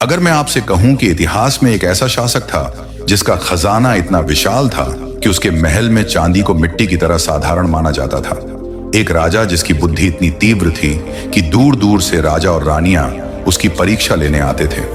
अगर मैं आपसे कहूं कि इतिहास में एक ऐसा शासक था जिसका खजाना इतना विशाल था कि उसके महल में चांदी को मिट्टी की तरह साधारण माना जाता था, एक राजा जिसकी बुद्धि इतनी तीव्र थी कि दूर दूर से राजा और रानियां उसकी परीक्षा लेने आते थे,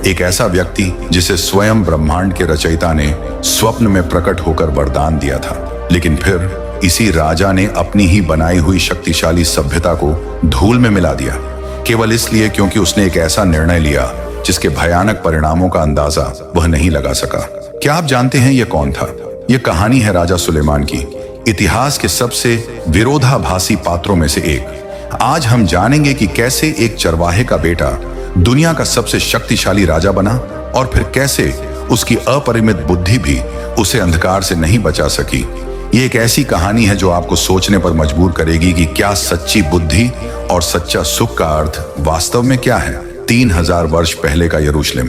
एक ऐसा व्यक्ति जिसे स्वयं ब्रह्मांड के रचयिता ने स्वप्न में प्रकट होकर वरदान दिया था, लेकिन फिर इसी राजा ने अपनी ही बनाई हुई शक्तिशाली सभ्यता को धूल में मिला दिया, केवल इसलिए क्योंकि उसने एक ऐसा निर्णय लिया जिसके भयानक परिणामों का अंदाजा वह नहीं लगा सका। क्या आप जानते हैं यह कौन था? यह कहानी है राजा सुलेमान की, इतिहास के सबसे विरोधाभासी पात्रों में से एक। आज हम जानेंगे कि कैसे एक चरवाहे का बेटा दुनिया का सबसे शक्तिशाली राजा बना और फिर कैसे उसकी अपरिमित बुद्धि भी उसे अंधकार से नहीं बचा सकी। ये एक ऐसी कहानी है जो आपको सोचने पर मजबूर करेगी कि क्या सच्ची बुद्धि और सच्चा सुख का अर्थ वास्तव में क्या है। 3000 वर्ष पहले का यरूशलेम,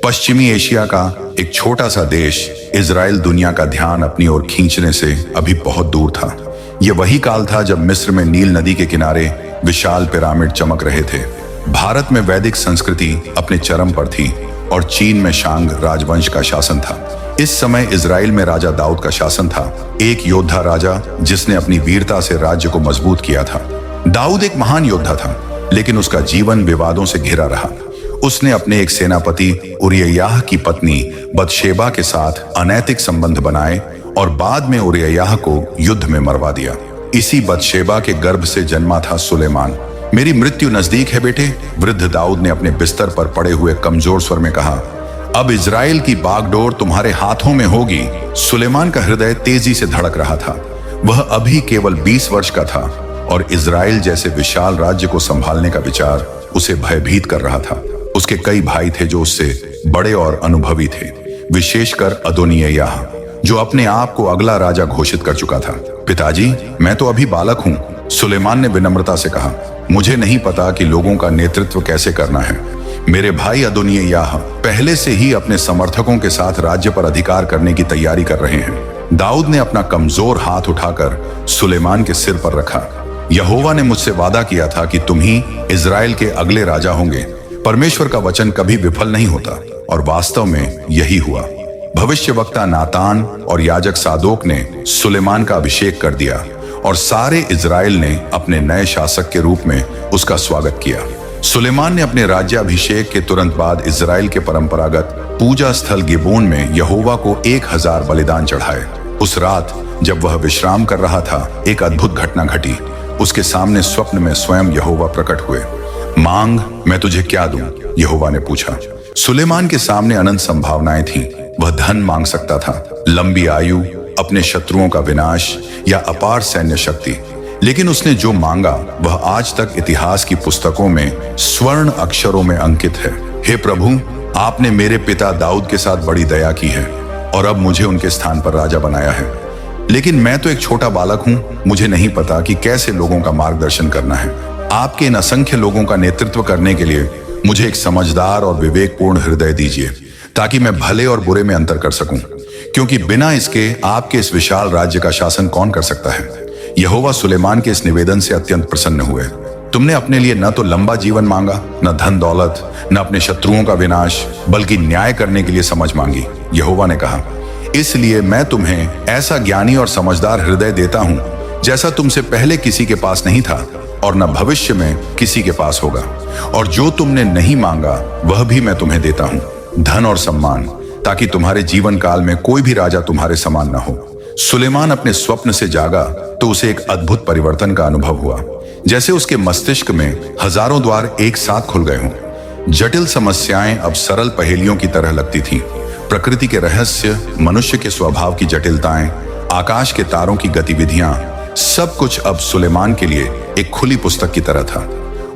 पश्चिमी एशिया का एक छोटा सा देश इजराइल दुनिया का ध्यान अपनी ओर खींचने से अभी बहुत दूर था। यह वही काल था जब मिस्र में नील नदी के किनारे विशाल पिरामिड चमक रहे थे, भारत में वैदिक संस्कृति अपने चरम पर थी और चीन में शांग राजवंश का शासन था। इस समय इजराइल में राजा दाऊद का शासन था, एक योद्धा राजा जिसने अपनी वीरता से राज्य को मजबूत किया था। दाऊद एक महान योद्धा था, लेकिन उसका जीवन विवादों से घिरा रहा। उसने अपने एक सेनापति उरिय्याह की पत्नी बतशेबा के साथ अनैतिक संबंध बनाए और बाद में उरिय्याह को युद्ध में मरवा दिया। इसी बतशेबा के गर्भ से जन्मा था सुलेमान। मेरी मृत्यु नजदीक है बेटे, वृद्ध दाऊद ने अपने बिस्तर पर पड़े हुए कमजोर स्वर में कहा। अब इजराइल की बागडोर तुम्हारे हाथों में होगी। सुलेमान का हृदय तेजी से धड़क रहा था। वह अभी केवल 20 वर्ष का था और इजराइल जैसे विशाल राज्य को संभालने का विचार उसे भयभीत कर रहा था। उसके कई भाई थे जो उससे बड़े और अनुभवी थे, विशेषकर अदोनिय्याह, जो अपने आप को अगला राजा घोषित कर चुका था। पिताजी, मैं तो अभी बालक हूँ, सुलेमान ने विनम्रता से कहा। मुझे नहीं पता कि लोगों का नेतृत्व कैसे करना है। मेरे भाई अदोनिय्याह पहले से ही अपने समर्थकों के साथ राज्य पर अधिकार करने की तैयारी कर रहे हैं। दाऊद ने अपना कमजोर हाथ उठाकर सुलेमान के सिर पर रखा। यहोवा ने मुझसे वादा किया था कि तुम ही इजराइल के अगले राजा होंगे। परमेश्वर का वचन कभी विफल नहीं होता और वास्तव में यही हुआ। भविष्यवक्ता नातान और याजक सादोक ने सुलेमान का अभिषेक कर दिया और सारे इजराइल ने अपने नए शासक के रूप में उसका स्वागत किया। सुलेमान ने अपने राज्याभिषेक के तुरंत बाद इजराइल के परंपरागत पूजा स्थल गिबोन में यहोवा को 1000 बलिदान चढ़ाए। उस रात जब वह विश्राम कर रहा था, एक अद्भुत घटना घटी। उसके सामने स्वप्न में स्वयं यहोवा प्रकट हुए। मांग, मैं तुझे क्या दूं? यहोवा ने पूछा। सुलेमान के सामने अनंत संभावनाएं थीं। वह धन मांग सकता था, लंबी आयु, अपने शत्रुओं का विनाश या अपार सैन्य शक्ति, लेकिन उसने जो मांगा वह आज तक इतिहास की पुस्तकों में स्वर्ण अक्षरों में अंकित है। हे प्रभु, आपने मेरे पिता दाऊद के साथ बड़ी दया की है और अब मुझे उनके स्थान पर राजा बनाया है, लेकिन मैं तो एक छोटा बालक हूं। मुझे नहीं पता कि कैसे लोगों का मार्गदर्शन करना है। आपके इन असंख्य लोगों का नेतृत्व करने के लिए मुझे एक समझदार और विवेकपूर्ण हृदय दीजिए, ताकि मैं भले और बुरे में अंतर कर सकूं, क्योंकि बिना इसके आपके इस विशाल राज्य का शासन कौन कर सकता है। यहोवा सुलेमान के इस निवेदन से अत्यंत प्रसन्न हुए। तुमने अपने लिए न तो लंबा जीवन मांगा, न धन दौलत, न अपने शत्रुओं का विनाश, बल्कि न्याय करने के लिए समझ मांगी। यहोवा ने कहा, इसलिए मैं तुम्हें ऐसा ज्ञानी और समझदार हृदय देता हूं जैसा तुमसे पहले किसी के पास नहीं था और न भविष्य में किसी के पास होगा। और जो तुमने नहीं मांगा वह भी मैं तुम्हें देता हूं, धन और सम्मान, ताकि तुम्हारे जीवन काल में कोई भी राजा तुम्हारे समान न हो। सुलेमान अपने स्वप्न से जागा तो उसे एक अद्भुत परिवर्तन का अनुभव हुआ, जैसे उसके मस्तिष्क में हजारों द्वार एक साथ खुल गए हों। जटिल समस्याएं अब सरल पहेलियों की तरह लगती थीं। प्रकृति के रहस्य, मनुष्य के स्वभाव की जटिलताएं, आकाश के तारों की गतिविधियां, सब कुछ अब सुलेमान के लिए एक खुली पुस्तक की तरह था।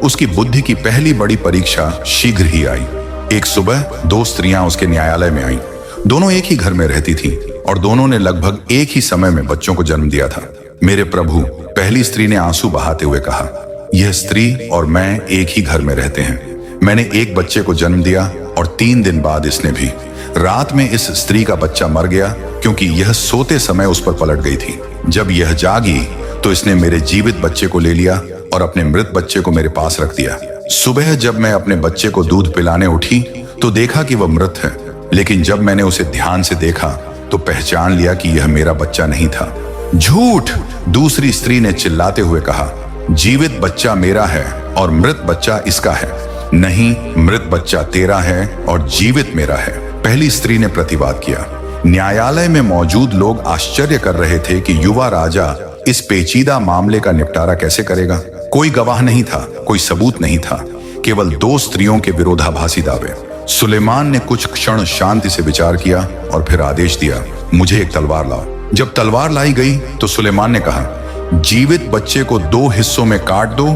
उसकी बुद्धि की पहली बड़ी परीक्षा शीघ्र ही आई। एक सुबह 2 स्त्रियां उसके न्यायालय में आईं। दोनों एक ही घर में रहती थीं और दोनों ने लगभग एक ही समय में बच्चों को जन्म दिया था। मेरे प्रभु, पहली स्त्री ने आंसू बहाते हुए कहा, यह स्त्री और मैं एक ही घर में रहते हैं। मैंने एक बच्चे को जन्म दिया और 3 दिन बाद इसने भी। रात में इस स्त्री का बच्चा मर गया क्योंकि यह सोते समय उस पर पलट गई थी। जब यह जागी तो इसने मेरे जीवित बच्चे को ले लिया और अपने मृत बच्चे को मेरे पास रख दिया। सुबह जब मैं अपने बच्चे को दूध पिलाने उठी तो देखा कि वह मृत है, लेकिन जब मैंने उसे ध्यान से देखा तो पहचान लिया कि यह मेरा बच्चा नहीं था। झूठ! दूसरी स्त्री ने चिल्लाते हुए कहा, जीवित बच्चा मेरा है और मृत बच्चा इसका है। नहीं, मृत बच्चा तेरा है और जीवित मेरा है, पहली स्त्री ने प्रतिवाद किया। न्यायालय में मौजूद लोग आश्चर्य कर रहे थे कि युवा राजा इस पेचीदा मामले का निपटारा कैसे करेगा। कोई गवाह नहीं था, कोई सबूत नहीं था, केवल दो स्त्रियों के विरोधाभासी दावे। सुलेमान ने कुछ क्षण शांति से विचार किया और फिर आदेश दिया, मुझे एक तलवार लाओ। जब तलवार लाई गई तो सुलेमान ने कहा, जीवित बच्चे को दो हिस्सों में काट दो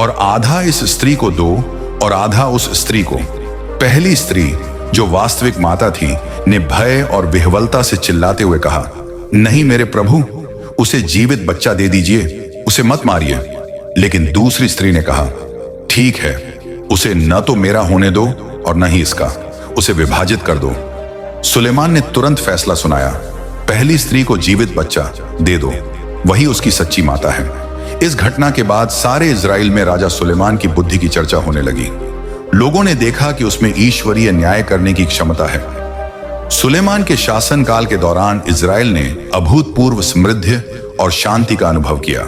और आधा इस स्त्री को दो और आधा उस स्त्री को। पहली स्त्री, जो वास्तविक माता थी, ने भय और विह्वलता से चिल्लाते हुए कहा, नहीं मेरे प्रभु, उसे जीवित बच्चा दे दीजिए, उसे मत मारिए। लेकिन दूसरी स्त्री ने कहा, ठीक है, उसे न तो मेरा होने दो और न ही इसका, उसे विभाजित कर दो। सुलेमान ने तुरंत फैसला सुनाया, पहली स्त्री को जीवित बच्चा दे दो, वही उसकी सच्ची माता है। इस घटना के बाद सारे इजराइल में राजा सुलेमान की बुद्धि की चर्चा होने लगी। लोगों ने देखा कि उसमें ईश्वरीय न्याय करने की क्षमता है। सुलेमान के शासनकाल के दौरान इजराइल ने अभूतपूर्व समृद्धि और शांति का अनुभव किया।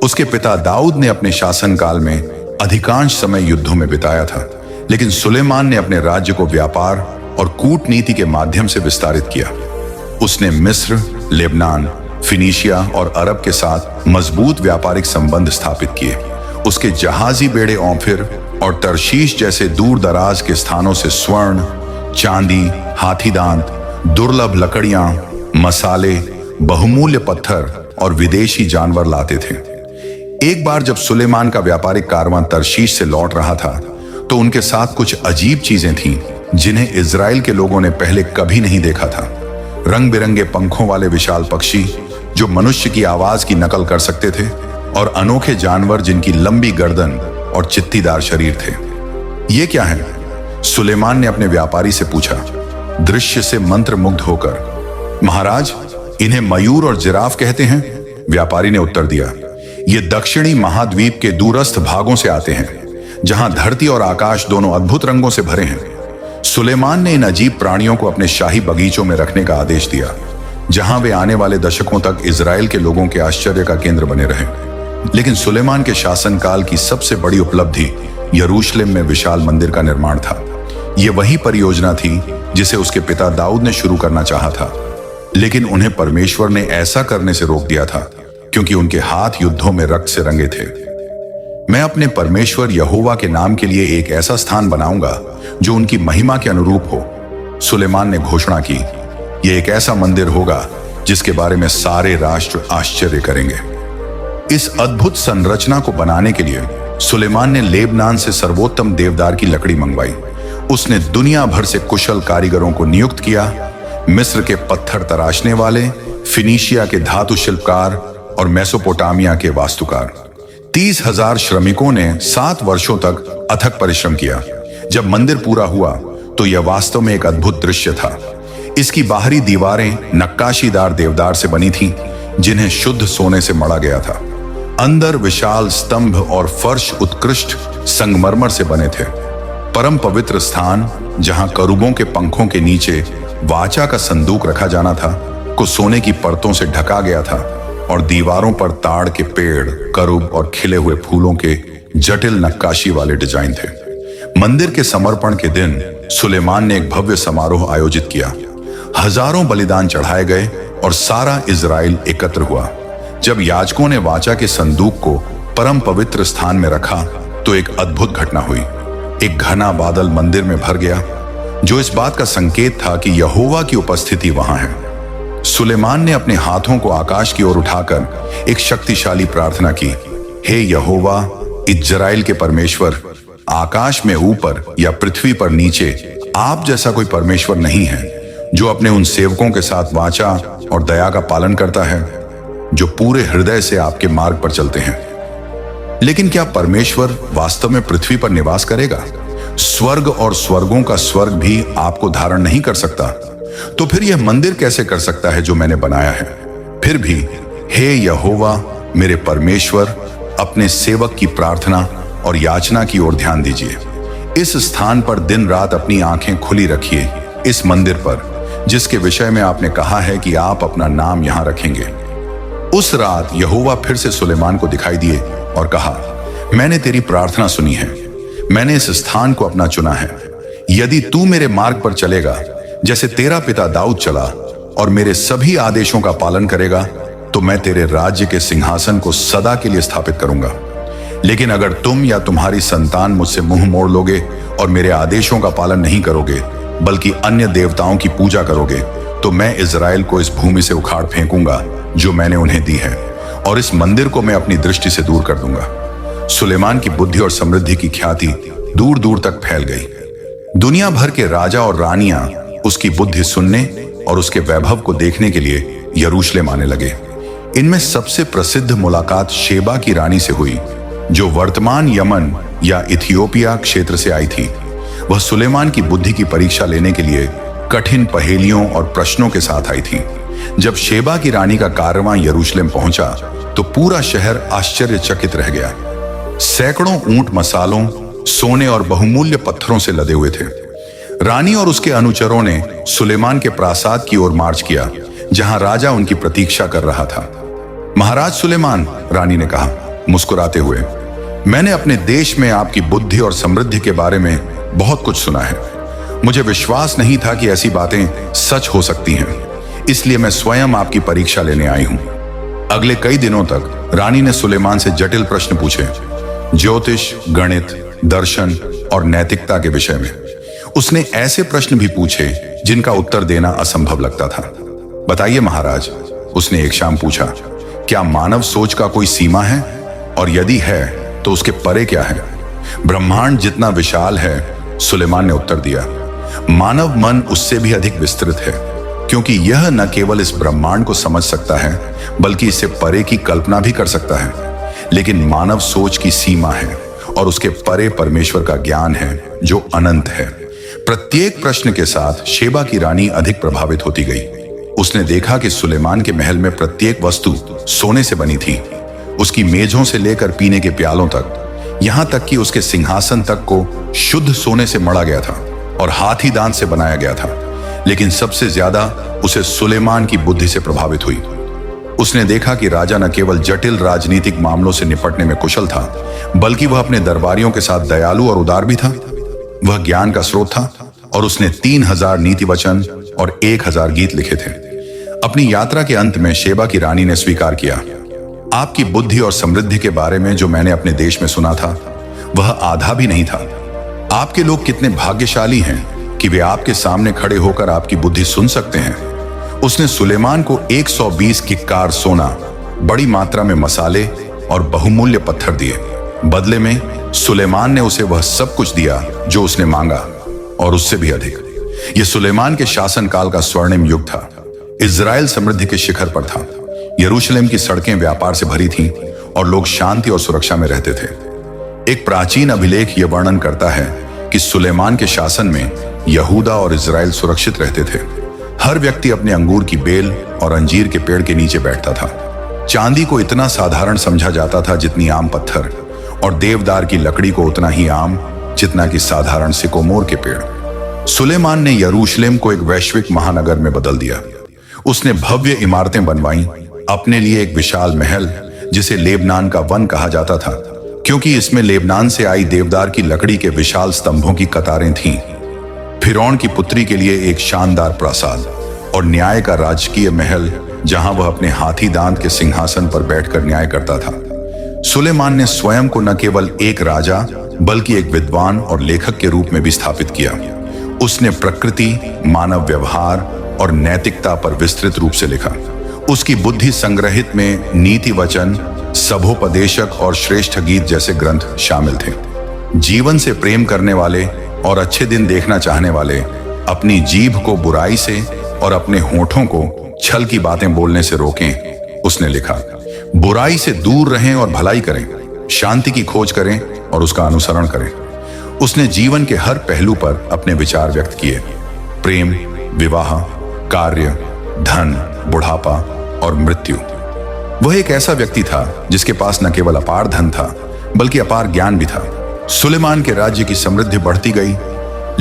उसके पिता दाऊद ने अपने शासनकाल में अधिकांश समय युद्धों में बिताया था, लेकिन सुलेमान ने अपने राज्य को व्यापार और कूटनीति के माध्यम से विस्तारित किया। उसने मिस्र, लेबनान, फिनीशिया और अरब के साथ मजबूत व्यापारिक संबंध स्थापित किए। उसके जहाजी बेड़े ओफिर और तरशीश जैसे दूर दराज के स्थानों से स्वर्ण, चांदी, हाथीदांत, दुर्लभ लकड़ियां, मसाले, बहुमूल्य पत्थर और विदेशी जानवर लाते थे। एक बार जब सुलेमान का व्यापारिक कारवां तरशीश से लौट रहा था तो उनके साथ कुछ अजीब चीजें थीं जिन्हें इजराइल के लोगों ने पहले कभी नहीं देखा था। रंग बिरंगे पंखों वाले विशाल पक्षी जो मनुष्य की आवाज की नकल कर सकते थे और अनोखे जानवर जिनकी लंबी गर्दन और चित्तीदार शरीर थे। ये क्या है? सुलेमान ने अपने व्यापारी से पूछा, दृश्य से मंत्रमुग्ध होकर। महाराज, इन्हें मयूर और जिराफ कहते हैं, व्यापारी ने उत्तर दिया। ये दक्षिणी महाद्वीप के दूरस्थ भागों से आते हैं, जहां धरती और आकाश दोनों अद्भुत रंगों से भरे हैं। सुलेमान ने इन अजीब प्राणियों को अपने शाही बगीचों में रखने का आदेश दिया, जहां वे आने वाले दशकों तक इजराइल के लोगों के आश्चर्य का केंद्र बने रहे। लेकिन सुलेमान के शासनकाल की सबसे बड़ी उपलब्धि यरूशलेम में विशाल मंदिर का निर्माण था। यह वही परियोजना थी जिसे उसके पिता दाऊद ने शुरू करना चाहा था, लेकिन उन्हें परमेश्वर ने ऐसा करने से रोक दिया था क्योंकि उनके हाथ युद्धों में रक्त से रंगे थे। मैं अपने परमेश्वर यहोवा के नाम के लिए एक ऐसा स्थान बनाऊंगा जो उनकी महिमा के अनुरूप हो, सुलेमान ने घोषणा की। यह एक ऐसा मंदिर होगा जिसके बारे में सारे राष्ट्र आश्चर्य करेंगे। इस अद्भुत संरचना को बनाने के लिए सुलेमान ने लेबनान से सर्वोत्तम देवदार की लकड़ी मंगवाई। उसने दुनिया भर से कुशल कारीगरों को नियुक्त किया, मिस्र के पत्थर तराशने वाले, फिनीशिया के धातु शिल्पकार और मेसोपोटामिया के वास्तुकार। 30,000 श्रमिकों ने 7 वर्षों तक अथक परिश्रम किया। जब मंदिर पूरा हुआ तो यह वास्तव में एक अद्भुत दृश्य था। इसकी बाहरी दीवारें नक्काशीदार देवदार से बनी थीं, जिन्हें शुद्ध सोने से मढ़ा गया था। अंदर विशाल स्तंभ और फर्श उत्कृष्ट संगमरमर से बने थे। परम पवित्र स्थान, जहां करूबों के पंखों के नीचे वाचा का संदूक रखा जाना था, को सोने की परतों से ढका गया था और दीवारों पर ताड़ के पेड़, करूब और खिले हुए फूलों के जटिल नक्काशी वाले डिजाइन थे। मंदिर के समर्पण के दिन सुलेमान ने एक भव्य समारोह आयोजित किया। हजारों बलिदान चढ़ाए गए और सारा इजराइल एकत्र हुआ। जब याजकों ने वाचा के संदूक को परम पवित्र स्थान में रखा तो एक अद्भुत घटना हुई। एक घना बादल मंदिर में भर गया, जो इस बात का संकेत था कि यहोवा की उपस्थिति वहां है। सुलेमान ने अपने हाथों को आकाश की ओर उठाकर एक शक्तिशाली प्रार्थना की, हे यहोवा, इजराइल के परमेश्वर, आकाश में ऊपर या पृथ्वी पर नीचे आप जैसा कोई परमेश्वर नहीं है जो अपने उन सेवकों के साथ वाचा और दया का पालन करता है, जो पूरे हृदय से आपके मार्ग पर चलते हैं। लेकिन क्या परमेश्वर वास्तव में पृथ्वी पर निवास करेगा? स्वर्ग और स्वर्गों का स्वर्ग भी आपको धारण नहीं कर सकता, तो फिर यह मंदिर कैसे कर सकता है जो मैंने बनाया है? फिर भी हे यहोवा मेरे परमेश्वर, अपने सेवक की प्रार्थना और याचना की ओर ध्यान दीजिए। इस स्थान पर दिन रात अपनी आंखें खुली रखिए, इस मंदिर पर जिसके विषय में आपने कहा है कि आप अपना नाम यहां रखेंगे। उस रात यहोवा फिर से सुलेमान को दिखाई दिए और कहा, मैंने तेरी प्रार्थना सुनी है, मैंने इस स्थान को अपना चुना है। यदि तू मेरे मार्ग पर चलेगा जैसे तेरा पिता दाऊद चला और मेरे सभी आदेशों का पालन करेगा, तो मैं तेरे राज्य के सिंहासन को सदा के लिए स्थापित करूंगा। लेकिन अगर तुम या तुम्हारी संतान मुझसे मुंह मोड़ लोगे और मेरे आदेशों का पालन नहीं करोगे बल्कि अन्य देवताओं की पूजा करोगे, तो मैं इजराइल को इस भूमि से उखाड़ फेंकूंगा जो मैंने उन्हें दी है, और इस मंदिर को मैं अपनी दृष्टि से दूर कर दूंगा। सुलेमान की बुद्धि और समृद्धि की ख्याति दूर दूर तक फैल गई। दुनिया भर के राजा और रानियां उसकी बुद्धि सुनने और उसके वैभव को देखने के लिए यरूशलेम आने लगे। इनमें सबसे प्रसिद्ध मुलाकात शेबा की रानी से हुई, जो वर्तमान यमन या इथियोपिया क्षेत्र से आई थी। वह सुलेमान की बुद्धि की परीक्षा लेने के लिए कठिन पहेलियों और प्रश्नों के साथ आई थी। जब शेबा की रानी का कारवां यरूशलेम पहुंचा तो पूरा शहर आश्चर्यचकित रह गया। सैकड़ों ऊंट मसालों, सोने और बहुमूल्य पत्थरों से लदे हुए थे। रानी और उसके अनुचरों ने सुलेमान के प्रासाद की ओर मार्च किया, जहां राजा उनकी प्रतीक्षा कर रहा था। महाराज सुलेमान, रानी ने कहा मुस्कुराते हुए, मैंने अपने देश में आपकी बुद्धि और समृद्धि के बारे में बहुत कुछ सुना है। मुझे विश्वास नहीं था कि ऐसी बातें सच हो सकती हैं, इसलिए मैं स्वयं आपकी परीक्षा लेने आई हूं। अगले कई दिनों तक रानी ने सुलेमान से जटिल प्रश्न पूछे, ज्योतिष, गणित, दर्शन और नैतिकता के विषय में। उसने ऐसे प्रश्न भी पूछे जिनका उत्तर देना असंभव लगता था। बताइए महाराज, उसने एक शाम पूछा, क्या मानव सोच का कोई सीमा है, और यदि है तो उसके परे क्या है? ब्रह्मांड जितना विशाल है, सुलेमान ने उत्तर दिया, मानव मन उससे भी अधिक विस्तृत है, क्योंकि यह न केवल इस ब्रह्मांड को समझ सकता है बल्कि इससे परे की कल्पना भी कर सकता है। लेकिन मानव सोच की सीमा है और उसके परे परमेश्वर का ज्ञान है जो अनंत है। प्रत्येक प्रश्न के साथ शेबा की रानी अधिक प्रभावित होती गई। उसने देखा कि सुलेमान के महल में प्रत्येक वस्तु सोने से बनी थी, उसकी मेजों से लेकर पीने के प्यालों तक, यहां तक कि उसके सिंहासन तक को शुद्ध सोने से मढ़ा गया था और हाथी दांत से बनाया गया था। लेकिन सबसे ज्यादा उसे सुलेमान की बुद्धि से प्रभावित हुई। उसने देखा कि राजा न केवल जटिल राजनीतिक मामलों से निपटने में कुशल था, बल्कि वह अपने दरबारियों के साथ दयालु और उदार भी था। वह ज्ञान का स्रोत था और उसने 3000 नीति वचन और 1000 गीत लिखे थे। अपनी यात्रा के अंत में शेबा की रानी ने स्वीकार किया, आपकी बुद्धि और समृद्धि के बारे में जो मैंने अपने देश में सुना था वह आधा भी नहीं था। आपके लोग कितने भाग्यशाली हैं कि वे आपके सामने खड़े होकर आपकी बुद्धि सुन सकते हैं। उसने सुलेमान को 120 किक्कार सोना, बड़ी मात्रा में मसाले और बहुमूल्य पत्थर दिए। बदले में सुलेमान ने उसे वह सब कुछ दिया जो उसने मांगा, और उससे भी अधिक। यह सुलेमान के शासनकाल का स्वर्णिम युग था। इजराइल समृद्धि के शिखर पर था। यरूशलेम की सड़कें व्यापार से भरी थीं और लोग शांति और सुरक्षा में रहते थे। एक प्राचीन अभिलेख यह वर्णन करता है कि सुलेमान के शासन में यहूदा और इजराइल सुरक्षित रहते थे। हर व्यक्ति अपने अंगूर की बेल और अंजीर के पेड़ के नीचे बैठता था। चांदी को इतना साधारण समझा जाता था जितनी आम पत्थर, और देवदार की लकड़ी को उतना ही आम जितना कि साधारण सिकोमोर के पेड़। सुलेमान ने यरूशलेम को एक वैश्विक महानगर में बदल दिया। उसने भव्य इमारतें बनवाईं, अपने लिए एक विशाल महल जिसे लेबनान का वन कहा जाता था, क्योंकि इसमें लेबनान से आई देवदार की लकड़ी के विशाल स्तंभों की कतारें थीं। फिरौन की पुत्री के लिए एक शानदार प्रासाद और न्याय का राजकीय महल, जहां वह अपने हाथी दांत के सिंहासन पर बैठकर न्याय करता था। सुलेमान ने स्वयं को न केवल एक राजा बल्कि एक विद्वान और लेखक के रूप में भी स्थापित किया। उसने प्रकृति, मानव व्यवहार और नैतिकता पर विस्तृत रूप से लिखा। उसकी बुद्धि संग्रहित में नीति वचन, सभोपदेशक और श्रेष्ठ गीत जैसे ग्रंथ शामिल थे। जीवन से प्रेम करने वाले और अच्छे दिन देखना चाहने वाले अपनी जीभ को बुराई से और अपने होठों को छल की बातें बोलने से रोकें, उसने लिखा। बुराई से दूर रहें और भलाई करें, शांति की खोज करें और उसका अनुसरण करें। उसने जीवन के हर पहलू पर अपने विचार व्यक्त किए। प्रेम, विवाह, कार्य, धन, बुढ़ापा और मृत्यु। वह एक ऐसा व्यक्ति था जिसके पास न केवल अपार धन था बल्कि अपार ज्ञान भी था। सुलेमान के राज्य की समृद्धि बढ़ती गई,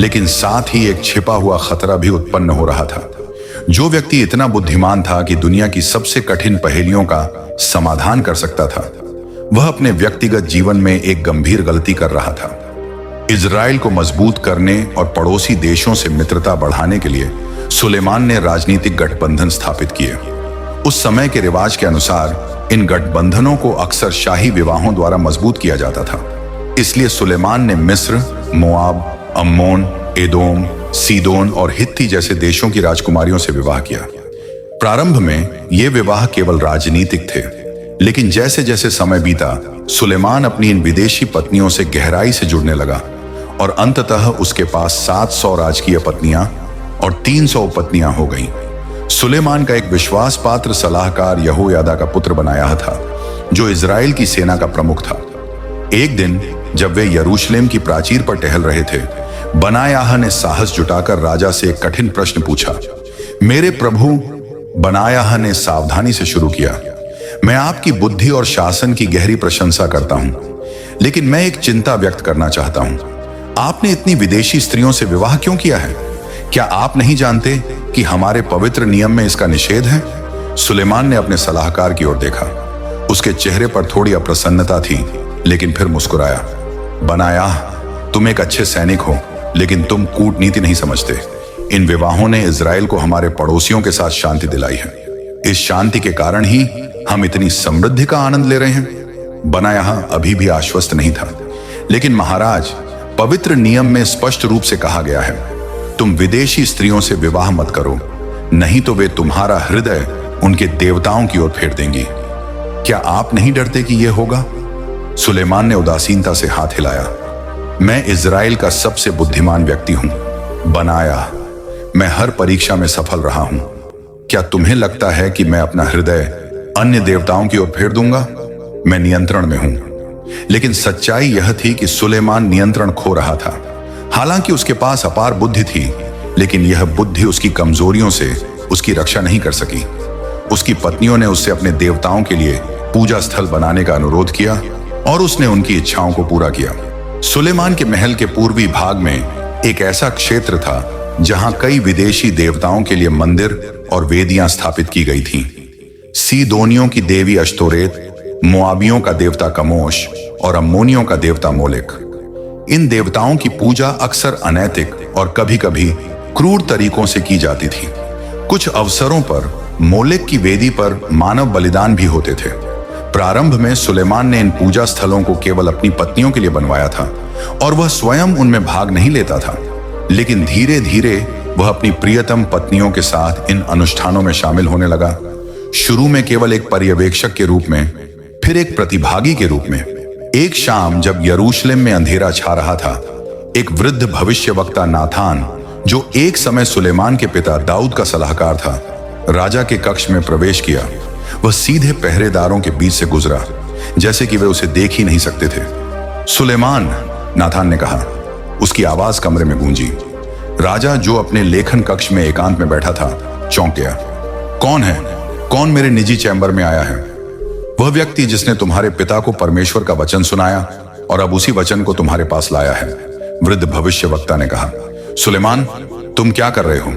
लेकिन साथ ही एक छिपा हुआ खतरा भी उत्पन्न हो रहा था। जो व्यक्ति इतना बुद्धिमान था कि दुनिया की सबसे कठिन पहेलियों का समाधान कर सकता था, वह अपने व्यक्तिगत जीवन में एक गंभीर गलती कर रहा था। इजराइल को मजबूत करने और पड़ोसी देशों से मित्रता बढ़ाने के लिए सुलेमान ने राजनीतिक गठबंधन स्थापित किए। उस समय के रिवाज के अनुसार इन गठबंधनों को अक्सर शाही विवाहों द्वारा मजबूत किया जाता था। इसलिए सुलेमान ने मिस्र, मोआब, अम्मोन, एदोम, सीदोन और हित्ती जैसे देशों की राजकुमारियों से विवाह किया। प्रारंभ में ये विवाह केवल राजनीतिक थे, लेकिन जैसे जैसे समय बीता, सुलेमान अपनी इन विदेशी पत्नियों से गहराई से जुड़ने लगा और अंततः उसके पास 700 राजकीय पत्नियां और 300 पत्नियां हो गईं। सुलेमान का एक विश्वास पात्र सलाहकार यहोयादा का पुत्र बनायाह था, जो इजराइल की सेना का प्रमुख था। एक दिन जब वे यरूशलेम की प्राचीर पर टहल रहे थे, बनायाह ने साहस जुटाकर राजा से एक कठिन प्रश्न पूछा। मेरे प्रभु, बनायाह ने सावधानी से शुरू किया, मैं आपकी बुद्धि और शासन की गहरी प्रशंसा करता हूं, लेकिन मैं एक चिंता व्यक्त करना चाहता हूं। आपने इतनी विदेशी स्त्रियों से विवाह क्यों किया है? क्या आप नहीं जानते कि हमारे पवित्र नियम में इसका निषेध है? सुलेमान ने अपने सलाहकार की ओर देखा। उसके चेहरे पर थोड़ी अप्रसन्नता थी, लेकिन फिर मुस्कुराया। बनायाह, तुम एक अच्छे सैनिक हो, लेकिन तुम कूटनीति नहीं समझते। इन विवाहों ने इजराइल को हमारे पड़ोसियों के साथ शांति दिलाई है। इस शांति के कारण ही हम इतनी समृद्धि का आनंद ले रहे हैं। बनायाह अभी भी आश्वस्त नहीं था, लेकिन महाराज, पवित्र नियम में स्पष्ट रूप से कहा गया है, तुम विदेशी स्त्रियों से विवाह मत करो, नहीं तो वे तुम्हारा हृदय उनके देवताओं की ओर फेर देंगी। क्या आप नहीं डरते कि यह होगा? सुलेमान ने उदासीनता से हाथ हिलाया। मैं इजराइल का सबसे बुद्धिमान व्यक्ति हूं, बनायाह। मैं हर परीक्षा में सफल रहा हूं। क्या तुम्हें लगता है कि मैं अपना हृदय अन्य देवताओं की ओर फेर दूंगा? मैं नियंत्रण में हूं। लेकिन सच्चाई यह थी कि सुलेमान नियंत्रण खो रहा था। हालांकि उसके पास अपार बुद्धि थी, लेकिन यह बुद्धि उसकी कमजोरियों से उसकी रक्षा नहीं कर सकी। उसकी पत्नियों ने उससे अपने देवताओं के लिए पूजा स्थल बनाने का अनुरोध किया और उसने उनकी इच्छाओं को पूरा किया। सुलेमान के महल के पूर्वी भाग में एक ऐसा क्षेत्र था जहां कई विदेशी देवताओं के लिए मंदिर और वेदियां स्थापित की गई थीं। सीदोनियों की देवी अश्तोरेत, मोआबियों का देवता कमोश और अम्मोनियों का देवता मोलेक। इन देवताओं की पूजा अक्सर अनैतिक और कभी-कभी क्रूर तरीकों से की जाती थी। कुछ अवसरों पर मोलेक की वेदी पर मानव बलिदान भी होते थे। प्रारंभ में सुलेमान ने इन पूजा स्थलों को केवल अपनी पत्नियों के लिए बनवाया था और वह स्वयं उनमें भाग नहीं लेता था, लेकिन धीरे धीरे वह अपनी प्रियतम पत्नियों के साथ इन अनुष्ठानों में शामिल होने लगा। शुरू में केवल एक पर्यवेक्षक के रूप में, फिर एक प्रतिभागी के रूप में। एक शाम जब यरूशलेम में अंधेरा छा रहा था, एक वृद्ध भविष्यवक्ता नाथान, जो एक समय सुलेमान के पिता दाऊद का सलाहकार था, राजा के कक्ष में प्रवेश किया। वह सीधे पहरेदारों के बीच से गुजरा, जैसे कि वे उसे देख ही नहीं सकते थे। सुलेमान, नाथान ने कहा। उसकी आवाज कमरे में गूंजी। राजा, जो अपने लेखन कक्ष में एकांत में बैठा था, चौंक गया। कौन है? कौन मेरे निजी चैम्बर में आया है? वह व्यक्ति जिसने तुम्हारे पिता को परमेश्वर का वचन सुनाया और अब उसी वचन को तुम्हारे पास लाया है, वृद्ध भविष्यवक्ता ने कहा। सुलेमान, तुम क्या कर रहे हो?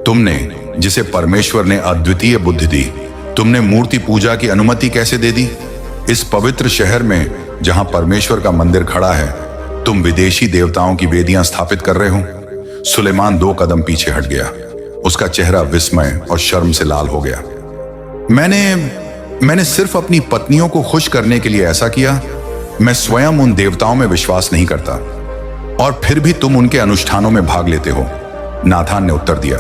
तुमने, जिसे परमेश्वर ने अद्वितीय बुद्धि दी, तुमने मूर्ति पूजा की अनुमति कैसे दे दी? इस पवित्र शहर में जहां परमेश्वर का मंदिर खड़ा है, तुम विदेशी देवताओं की वेदियां स्थापित कर रहे हो। सुलेमान 2 कदम पीछे हट गया। उसका चेहरा विस्मय और शर्म से लाल हो गया। मैंने सिर्फ अपनी पत्नियों को खुश करने के लिए ऐसा किया। मैं स्वयं उन देवताओं में विश्वास नहीं करता, और फिर भी तुम उनके अनुष्ठानों में भाग लेते हो। नाथान ने उत्तर दिया,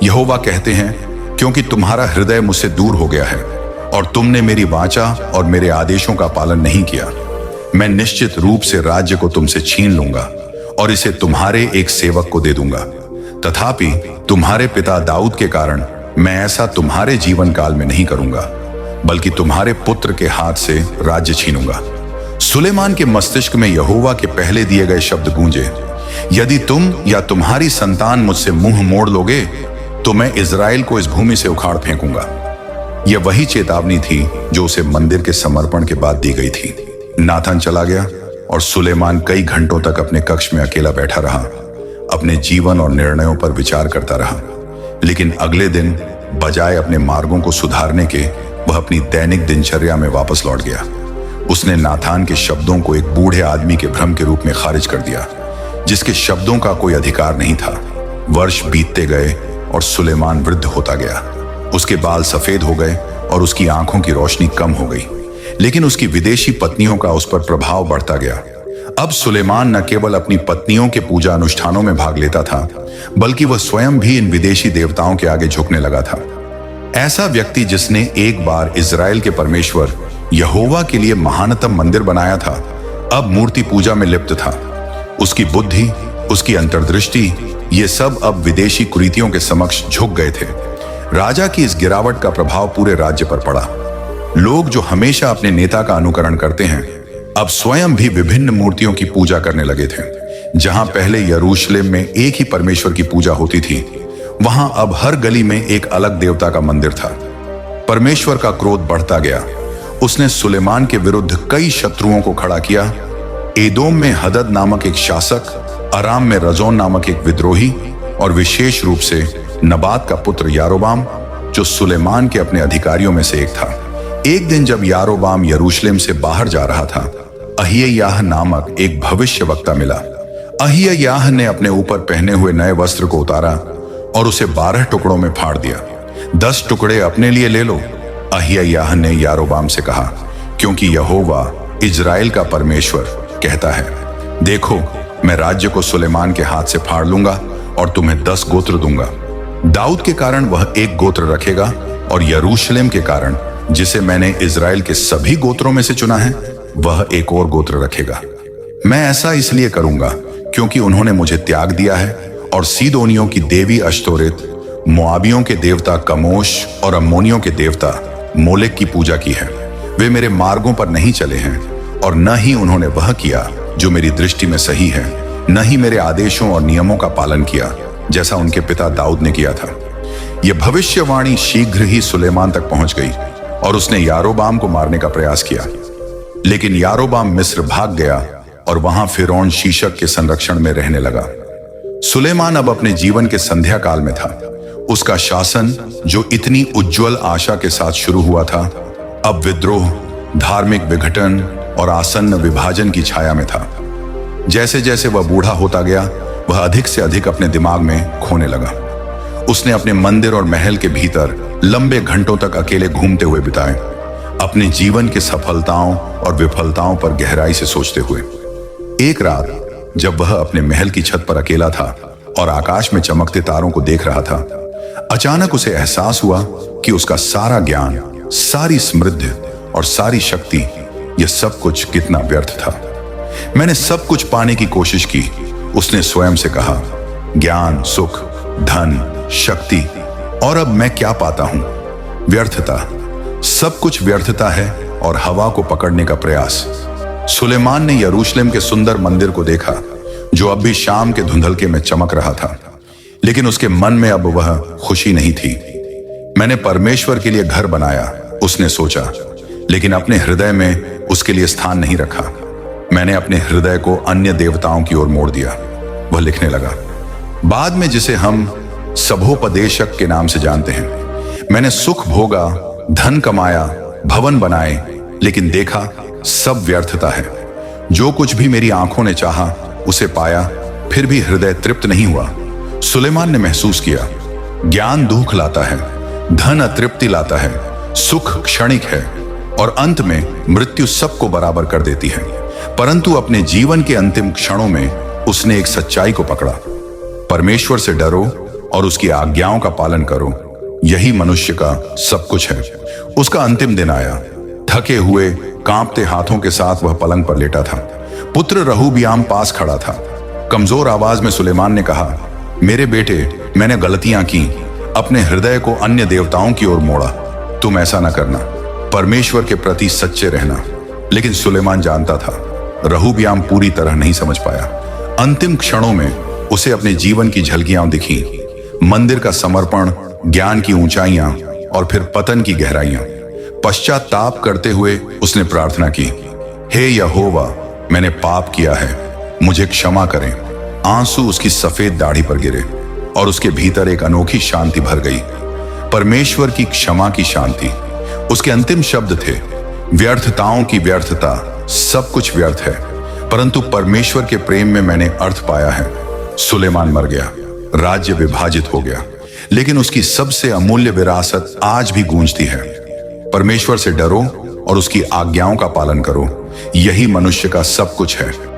यहोवा कहते हैं, क्योंकि तुम्हारा हृदय मुझसे दूर हो गया है और तुमने मेरी वाचा और मेरे आदेशों का पालन नहीं किया, मैं निश्चित रूप से राज्य को तुमसे छीन लूंगा और इसे तुम्हारे एक सेवक को दे दूंगा। तथापि तुम्हारे पिता दाऊद के कारण मैं ऐसा तुम्हारे जीवन काल में नहीं करूंगा, बल्कि तुम्हारे पुत्र के हाथ से राज्य छीनूंगा। सुलेमान के मस्तिष्क में यहोवा के पहले दिए गए शब्द गूंजे, यदि तुम या तुम्हारी संतान मुझसे मुंह मोड़ लोगे तो मैं इजराइल को इस भूमि से उखाड़ फेंकूंगा। यह वही चेतावनी थी जो उसे मंदिर के समर्पण के बाद दी गई थी। नाथान चला गया और सुलेमान कई घंटों तक अपने कक्ष में अकेला बैठा रहा, अपने जीवन और निर्णयों पर विचार करता रहा। लेकिन अगले दिन बजाय अपने मार्गों को सुधारने के वह अपनी दैनिक दिनचर्या में वापस लौट गया। उसने नाथान के शब्दों को एक बूढ़े आदमी के भ्रम के रूप में खारिज कर दिया, जिसके शब्दों का कोई अधिकार नहीं था। वर्ष बीतते गए और सुलेमान वृद्ध होता गया। उसके बाल सफेद हो गए और उसकी आंखों की रोशनी कम हो गई, लेकिन उसकी विदेशी पत्नियों का उस पर प्रभाव बढ़ता गया। अब सुलेमान न केवल अपनी पत्नियों के पूजा अनुष्ठानों में भाग लेता था, बल्कि वह स्वयं भी इन विदेशी देवताओं के आगे झुकने लगा था। ऐसा व्यक्ति जिसने एक बार इजराइल के परमेश्वर यहोवा के लिए महानतम मंदिर बनाया था, अब मूर्ति पूजा में लिप्त था। उसकी बुद्धि, उसकी अंतर्दृष्टि, ये सब अब विदेशी कुरीतियों के समक्ष झुक गए थे। राजा की इस गिरावट का प्रभाव पूरे राज्य पर पड़ा। लोग जो हमेशा अपने नेता का अनुकरण करते हैं, अब स्वयं भी विभिन्न मूर्तियों की पूजा करने लगे थे। जहां पहले यरूशलेम में एक ही परमेश्वर की पूजा होती थी, वहां अब हर गली में एक अलग देवता का मंदिर था। परमेश्वर का क्रोध बढ़ता गया। उसने सुलेमान के विरुद्ध कई शत्रुओं को खड़ा किया। एदोम में हदद नामक एक शासक, अराम में रजोन नामक एक विद्रोही, और विशेष रूप से नबात का पुत्र यारोबाम, जो सुलेमान के अपने अधिकारियों में से एक था। एक दिन जब यारोबाम यरूशलेम से बाहर जा रहा था, अहिय्याह नामक एक भविष्यवक्ता मिला। अहिय्याह ने अपने ऊपर पहने हुए नए वस्त्र को उतारा और उसे 12 टुकड़ों में फाड़ दिया। 10 टुकड़े अपने लिए ले लो, अहिय्याह ने यारोबाम से कहा, क्योंकि यहोवा इजराइल का परमेश्वर कहता है, देखो, मैं राज्य को सुलेमान के हाथ से फाड़ लूंगा और तुम्हें 10 गोत्र दूंगा। दाऊद के कारण वह एक गोत्र रखेगा और यरूशलेम के कारण, जिसे मैंने इजराइल के सभी गोत्रों में से चुना है, वह एक और गोत्र रखेगा। मैं ऐसा इसलिए करूंगा क्योंकि उन्होंने मुझे त्याग दिया है और सीदोनियों की देवी अश्तोरेत, मोआबियों के देवता कमोश और अम्मोनियों के देवता मोलेक की पूजा की है। वे मेरे मार्गों पर नहीं चले हैं और न ही उन्होंने वह किया जो मेरी दृष्टि में सही है, न ही मेरे आदेशों और नियमों का पालन किया जैसा उनके पिता दाऊद ने किया था। यह भविष्यवाणी शीघ्र ही सुलेमान तक पहुंच गई और उसने यारोबाम को मारने का प्रयास किया। लेकिन यारोबाम मिस्र भाग गया और वहां फिरौन शीशक के संरक्षण में रहने लगा। सुलेमान अब अपने जीवन के संध्या काल में था। उसका शासन, जो इतनी उज्जवल आशा के साथ शुरू हुआ था, अब विद्रोह, धार्मिक विघटन और आसन्न विभाजन की छाया में था। जैसे जैसे वह बूढ़ा होता गया, वह अधिक से अधिक अपने दिमाग में खोने लगा। उसने अपने मंदिर और महल के भीतर लंबे घंटों तक अकेले घूमते हुए बिताए, अपने जीवन की सफलताओं और विफलताओं पर गहराई से सोचते हुए। एक रात जब वह अपने महल की छत पर अकेला था और आकाश में चमकते तारों को देख रहा था, अचानक उसे एहसास हुआ कि उसका सारा ज्ञान, सारी समृद्धि और सारी शक्ति, यह सब कुछ कितना व्यर्थ था। मैंने सब कुछ पाने की कोशिश की, उसने स्वयं से कहा। ज्ञान, सुख, धन, शक्ति, और अब मैं क्या पाता हूं? व्यर्थता। सब कुछ व्यर्थता है और हवा को पकड़ने का प्रयास। सुलेमान ने यरूशलेम के सुंदर मंदिर को देखा, जो अब भी शाम के धुंधलके में चमक रहा था, लेकिन उसके मन में अब वह खुशी नहीं थी। मैंने परमेश्वर के लिए घर बनाया, उसने सोचा, लेकिन अपने हृदय में उसके लिए स्थान नहीं रखा। मैंने अपने हृदय को अन्य देवताओं की ओर मोड़ दिया, वह लिखने लगा। बाद में जिसे हम सभोपदेशक के नाम से जानते हैं, मैंने सुख भोगा, धन कमाया, भवन बनाए, लेकिन देखा सब व्यर्थता है। जो कुछ भी मेरी आंखों ने चाहा उसे पाया, फिर भी हृदय तृप्त नहीं हुआ। सुलेमान ने महसूस किया, ज्ञान दुख लाता है, धन अतृप्ति लाता है, सुख क्षणिक है और अंत में मृत्यु सबको बराबर कर देती है। परंतु अपने जीवन के अंतिम क्षणों में उसने एक सच्चाई को पकड़ा। परमेश्वर से डरो और उसकी आज्ञाओं का पालन करो, यही मनुष्य का सब कुछ है। उसका अंतिम दिन आया। थके हुए, कांपते हाथों के साथ वह पलंग पर लेटा था। पुत्र रहूबियाम पास खड़ा था। कमजोर आवाज में सुलेमान ने कहा, मेरे बेटे, मैंने गलतियां की, अपने हृदय को अन्य देवताओं की ओर मोड़ा। तुम ऐसा ना करना, परमेश्वर के प्रति सच्चे रहना। लेकिन सुलेमान जानता था, रहूबियाम पूरी तरह नहीं समझ पाया। अंतिम क्षणों में उसे अपने जीवन की झलकियां दिखी, मंदिर का समर्पण, ज्ञान की ऊंचाइयां और फिर पतन की गहराइयां। पश्चाताप करते हुए उसने प्रार्थना की, हे यहोवा, मैंने पाप किया है, मुझे क्षमा करें। आंसू उसकी सफेद दाढ़ी पर गिरे और उसके भीतर एक अनोखी शांति भर गई। परमेश्वर की क्षमा की शांति। उसके अंतिम शब्द थे, व्यर्थताओं की व्यर्थता, सब कुछ व्यर्थ है, परंतु परमेश्वर के प्रेम में मैंने अर्थ पाया है। सुलेमान मर गया, राज्य विभाजित हो गया, लेकिन उसकी सबसे अमूल्य विरासत आज भी गूंजती है। परमेश्वर से डरो और उसकी आज्ञाओं का पालन करो, यही मनुष्य का सब कुछ है।